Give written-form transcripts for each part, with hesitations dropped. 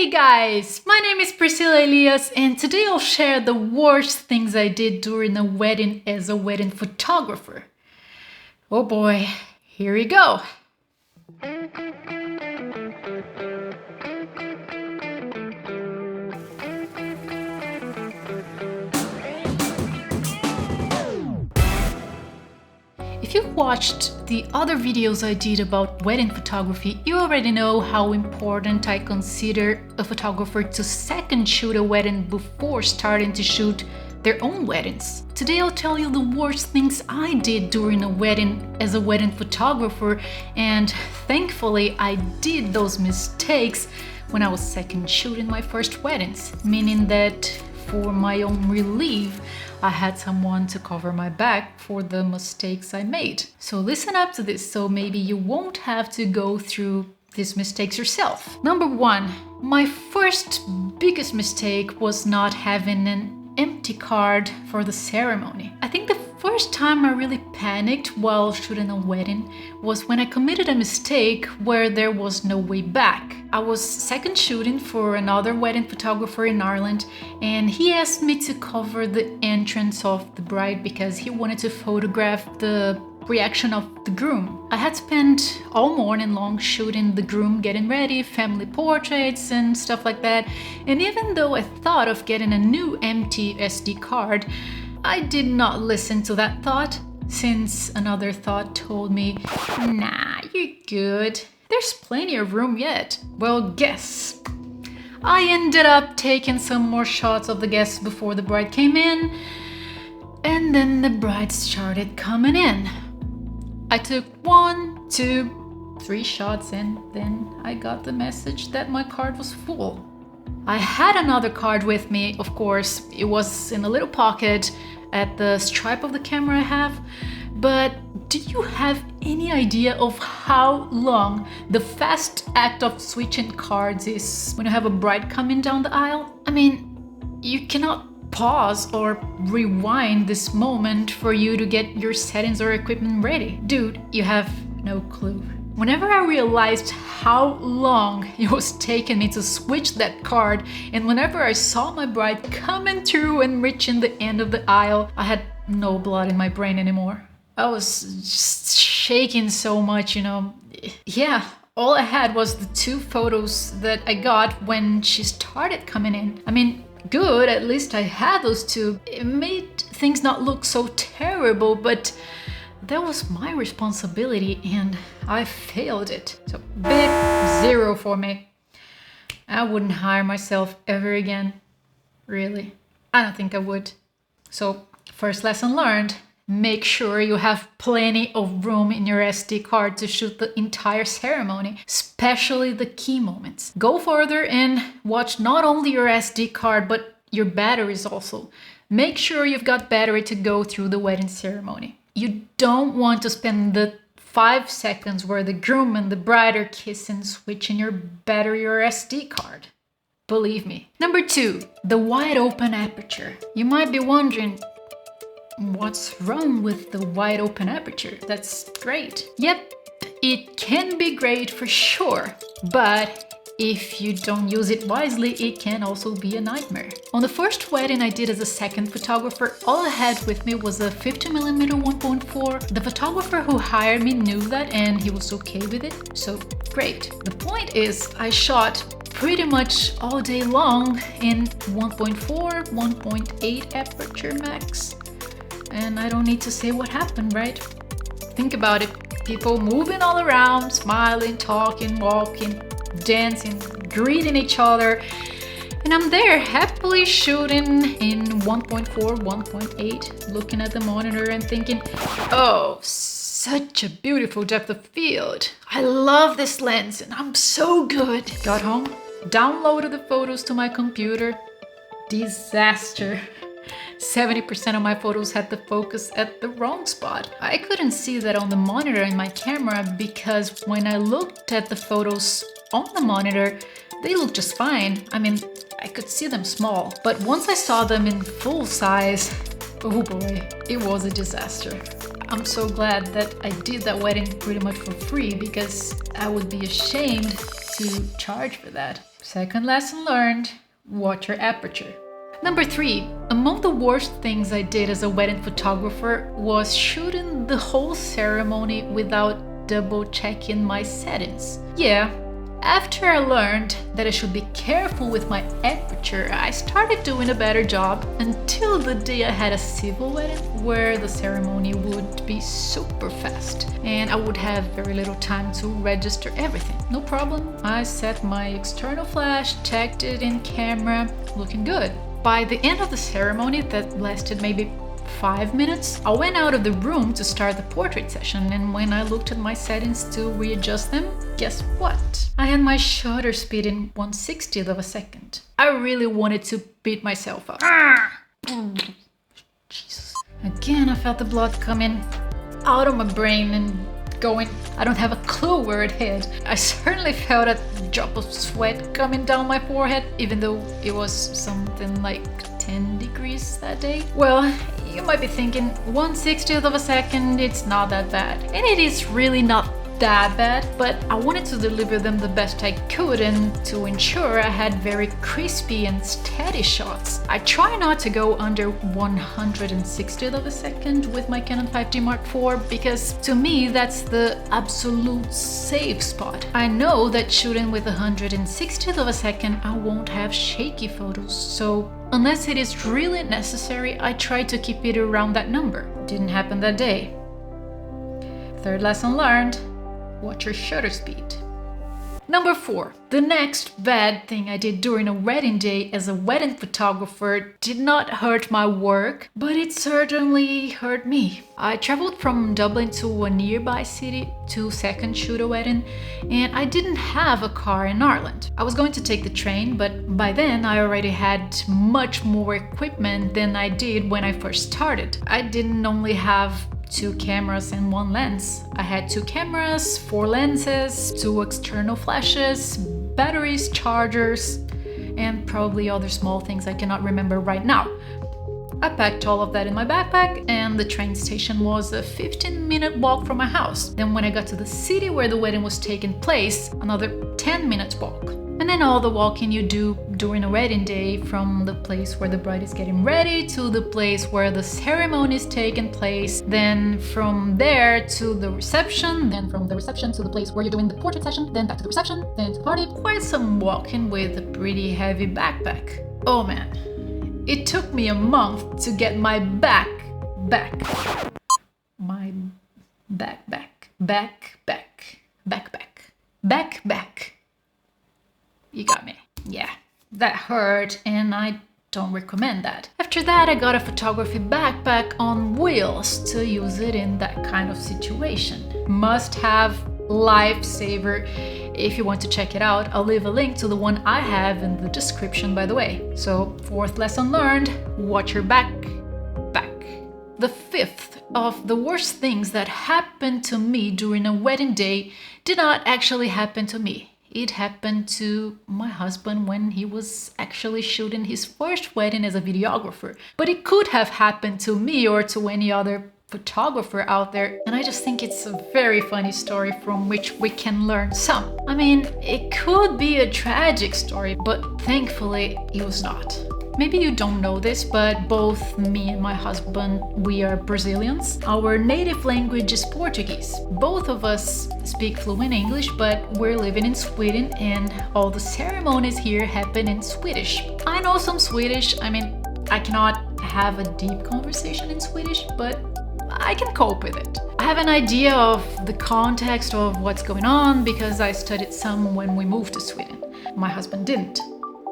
Hey guys, my name is Priscilla Elias and today I'll share the worst things I did during a wedding as a wedding photographer. Oh boy, here we go. If you've watched the other videos I did about wedding photography, you already know how important I consider a photographer to second shoot a wedding before starting to shoot their own weddings. Today I'll tell you the worst things I did during a wedding as a wedding photographer, and thankfully I did those mistakes when I was second shooting my first weddings, meaning that for my own relief, I had someone to cover my back for the mistakes I made. So listen up to this so maybe you won't have to go through these mistakes yourself. Number one, my first biggest mistake was not having an empty card for the ceremony. I think the first time I really panicked while shooting a wedding was when I committed a mistake where there was no way back. I was second shooting for another wedding photographer in Ireland, and he asked me to cover the entrance of the bride because he wanted to photograph the reaction of the groom. I had spent all morning long shooting the groom getting ready, family portraits and stuff like that, and even though I thought of getting a new empty SD card, I did not listen to that thought, since another thought told me, nah, you're good. There's plenty of room yet. Well, guess. I ended up taking some more shots of the guests before the bride came in, and then the bride started coming in. I took 1, 2, 3 shots and then I got the message that my card was full. I had another card with me, of course. It was in a little pocket at the stripe of the camera I have, but do you have any idea of how long the fast act of switching cards is when you have a bride coming down the aisle? I mean, you cannot pause or rewind this moment for you to get your settings or equipment ready. Dude, you have no clue. Whenever I realized how long it was taking me to switch that card, and whenever I saw my bride coming through and reaching the end of the aisle, I had no blood in my brain anymore. I was just shaking so much, Yeah, all I had was the 2 photos that I got when she started coming in. I mean, good, at least I had those 2. It made things not look so terrible, but that was my responsibility and I failed it. So big 0 for me. I wouldn't hire myself ever again. Really, I don't think I would. So first lesson learned, make sure you have plenty of room in your SD card to shoot the entire ceremony, especially the key moments. Go further and watch not only your SD card, but your batteries also. Make sure you've got battery to go through the wedding ceremony. You don't want to spend the 5 seconds where the groom and the bride are kissing switching your battery or SD card. Believe me. Number 2, the wide open aperture. You might be wondering, what's wrong with the wide open aperture? That's great. Yep, it can be great for sure, but if you don't use it wisely, it can also be a nightmare. On the first wedding I did as a second photographer, all I had with me was a 50mm 1.4. The photographer who hired me knew that and he was okay with it, so great. The point is, I shot pretty much all day long in 1.4, 1.8 aperture max. And I don't need to say what happened, right? Think about it. People moving all around, smiling, talking, walking, dancing, greeting each other. And I'm there happily shooting in 1.4, 1.8, looking at the monitor and thinking, oh, such a beautiful depth of field. I love this lens and I'm so good. Got home, downloaded the photos to my computer. Disaster. 70% of my photos had the focus at the wrong spot. I couldn't see that on the monitor in my camera because when I looked at the photos on the monitor, they looked just fine. I mean, I could see them small, but once I saw them in full size, oh boy, it was a disaster. I'm so glad that I did that wedding pretty much for free because I would be ashamed to charge for that. Second lesson learned, watch your aperture. Number 3, among the worst things I did as a wedding photographer was shooting the whole ceremony without double checking my settings. Yeah, after I learned that I should be careful with my aperture, I started doing a better job until the day I had a civil wedding where the ceremony would be super fast and I would have very little time to register everything. No problem, I set my external flash, checked it in camera, looking good. By the end of the ceremony, that lasted maybe 5 minutes, I went out of the room to start the portrait session, and when I looked at my settings to readjust them, guess what? I had my shutter speed in 1/60th of a second. I really wanted to beat myself up. Jesus. Again, I felt the blood coming out of my brain and going. I don't have a clue where it hit. I certainly felt a drop of sweat coming down my forehead, even though it was something like 10 degrees that day. Well, you might be thinking 1/60th of a second, it's not that bad. And it is really not that bad, but I wanted to deliver them the best I could and to ensure I had very crispy and steady shots. I try not to go under 160th of a second with my Canon 5D Mark IV because to me that's the absolute safe spot. I know that shooting with 160th of a second I won't have shaky photos, so unless it is really necessary, I try to keep it around that number. Didn't happen that day. Third lesson learned, watch your shutter speed. Number 4, the next bad thing I did during a wedding day as a wedding photographer did not hurt my work, but it certainly hurt me. I traveled from Dublin to a nearby city to second shoot a wedding, and I didn't have a car in Ireland. I was going to take the train, but by then I already had much more equipment than I did when I first started. I didn't only have 2 cameras and 1 lens. I had 2 cameras, 4 lenses, 2 external flashes, batteries, chargers, and probably other small things I cannot remember right now. I packed all of that in my backpack, and the train station was a 15-minute walk from my house. Then when I got to the city where the wedding was taking place, another 10 minutes walk. And then all the walking you do during a wedding day, from the place where the bride is getting ready to the place where the ceremony is taking place, then from there to the reception, then from the reception to the place where you're doing the portrait session, then back to the reception, then to the party. Quite some walking with a pretty heavy backpack. Oh man, it took me a month to get my backpack. You got me. Yeah, that hurt and I don't recommend that. After that, I got a photography backpack on wheels to use it in that kind of situation. Must have, lifesaver. If you want to check it out, I'll leave a link to the one I have in the description, by the way. So, 4th lesson learned, watch your backpack. The 5th of the worst things that happened to me during a wedding day did not actually happen to me. It happened to my husband when he was actually shooting his first wedding as a videographer. But it could have happened to me or to any other photographer out there. And I just think it's a very funny story from which we can learn some. I mean, it could be a tragic story, but thankfully it was not. Maybe you don't know this, but both me and my husband, we are Brazilians. Our native language is Portuguese. Both of us speak fluent English, but we're living in Sweden and all the ceremonies here happen in Swedish. I know some Swedish. I mean, I cannot have a deep conversation in Swedish, but I can cope with it. I have an idea of the context of what's going on because I studied some when we moved to Sweden. My husband didn't.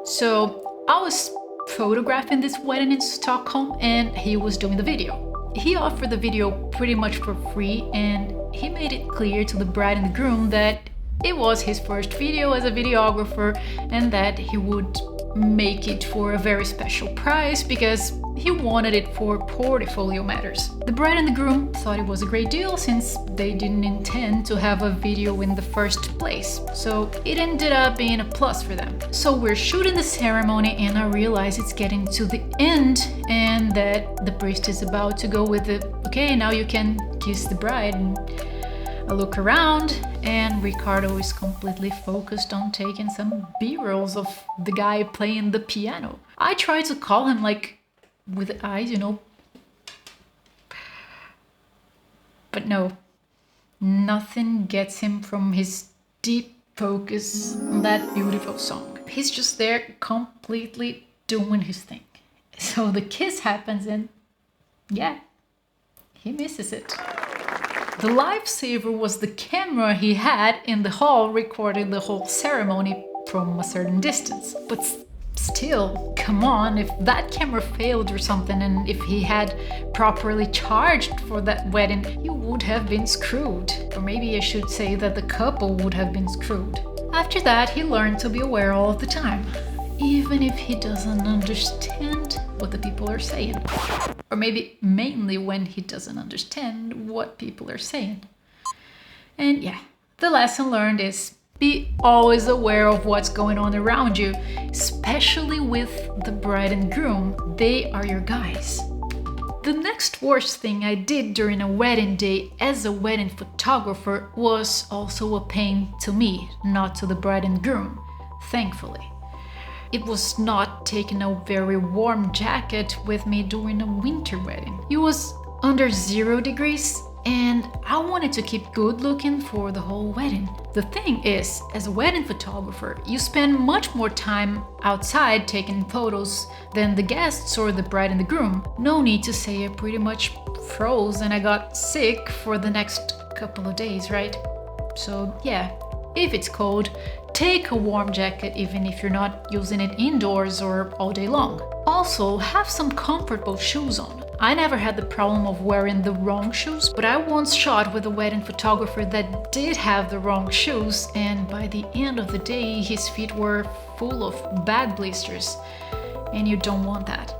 So I was photographing this wedding in Stockholm and he was doing the video. He offered the video pretty much for free and he made it clear to the bride and the groom that it was his first video as a videographer and that he would make it for a very special price because he wanted it for portfolio matters. The bride and the groom thought it was a great deal since they didn't intend to have a video in the first place, so it ended up being a plus for them. So we're shooting the ceremony and I realize it's getting to the end and that the priest is about to go with the, okay, now you can kiss the bride. And I look around and Ricardo is completely focused on taking some B-rolls of the guy playing the piano. I try to call him like with the eyes, you know, but no, nothing gets him from his deep focus on that beautiful song. He's just there completely doing his thing. So the kiss happens and yeah, he misses it. The lifesaver was the camera he had in the hall recording the whole ceremony from a certain distance. But still, come on, if that camera failed or something and if he had properly charged for that wedding, you would have been screwed. Or maybe I should say that the couple would have been screwed. After that, he learned to be aware all of the time, even if he doesn't understand what the people are saying. Or maybe mainly when he doesn't understand what people are saying. And yeah, the lesson learned is be always aware of what's going on around you, especially with the bride and groom. They are your guys. The next worst thing I did during a wedding day as a wedding photographer was also a pain to me, not to the bride and groom, thankfully. It was not taking a very warm jacket with me during a winter wedding. It was under 0 degrees and I wanted to keep good looking for the whole wedding. The thing is, as a wedding photographer, you spend much more time outside taking photos than the guests or the bride and the groom. No need to say I pretty much froze and I got sick for the next couple of days, right? So yeah, if it's cold, take a warm jacket even if you're not using it indoors or all day long. Also, have some comfortable shoes on. I never had the problem of wearing the wrong shoes, but I once shot with a wedding photographer that did have the wrong shoes, and by the end of the day, his feet were full of bad blisters, and you don't want that.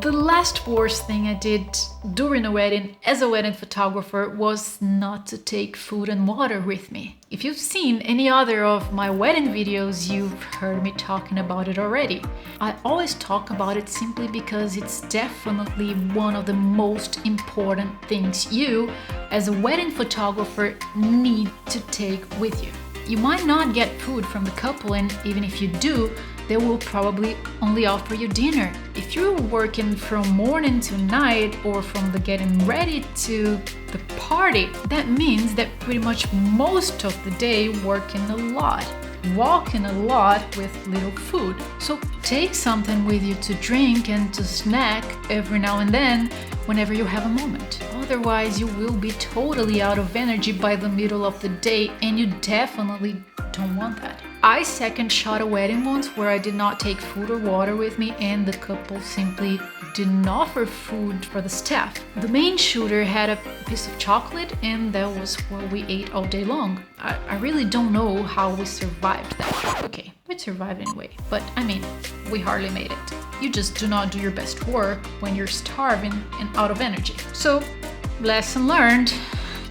The last worst thing I did during a wedding as a wedding photographer was not to take food and water with me. If you've seen any other of my wedding videos, you've heard me talking about it already. I always talk about it simply because it's definitely one of the most important things you, as a wedding photographer, need to take with you. You might not get food from the couple, and even if you do, they will probably only offer you dinner. If you're working from morning to night or from the getting ready to the party, that means that pretty much most of the day working a lot, walking a lot with little food. So take something with you to drink and to snack every now and then whenever you have a moment. Otherwise, you will be totally out of energy by the middle of the day, and you definitely don't want that. I second shot a wedding once where I did not take food or water with me, and the couple simply didn't offer food for the staff. The main shooter had a piece of chocolate, and that was what we ate all day long. I really don't know how we survived that. Okay, we survived anyway, but I mean, we hardly made it. You just do not do your best work when you're starving and out of energy. So, lesson learned,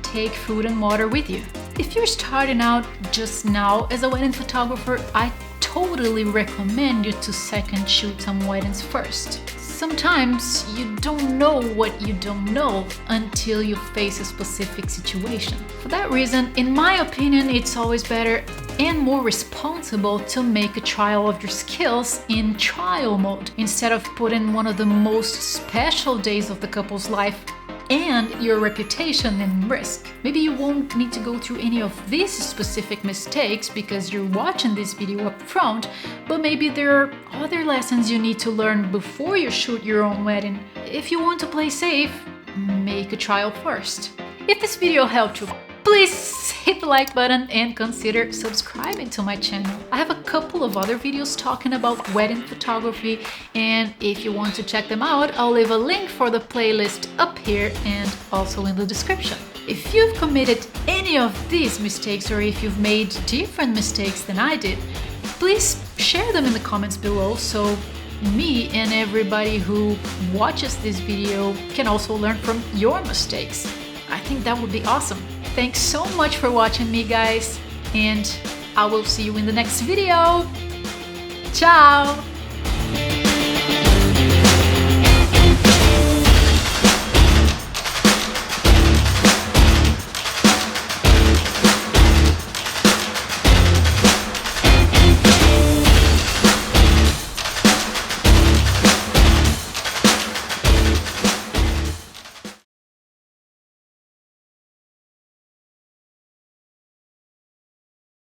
take food and water with you. If you're starting out just now as a wedding photographer, I totally recommend you to second shoot some weddings first. Sometimes you don't know what you don't know until you face a specific situation. For that reason, in my opinion, it's always better and more responsible to make a trial of your skills in trial mode instead of putting one of the most special days of the couple's life and your reputation in risk. Maybe you won't need to go through any of these specific mistakes because you're watching this video up front, but maybe there are other lessons you need to learn before you shoot your own wedding. If you want to play safe, make a trial first. If this video helped you, please hit the like button and consider subscribing to my channel. I have a couple of other videos talking about wedding photography, and if you want to check them out, I'll leave a link for the playlist up here and also in the description. If you've committed any of these mistakes or if you've made different mistakes than I did, please share them in the comments below so me and everybody who watches this video can also learn from your mistakes. I think that would be awesome. Thanks so much for watching me, guys, and I will see you in the next video. Ciao!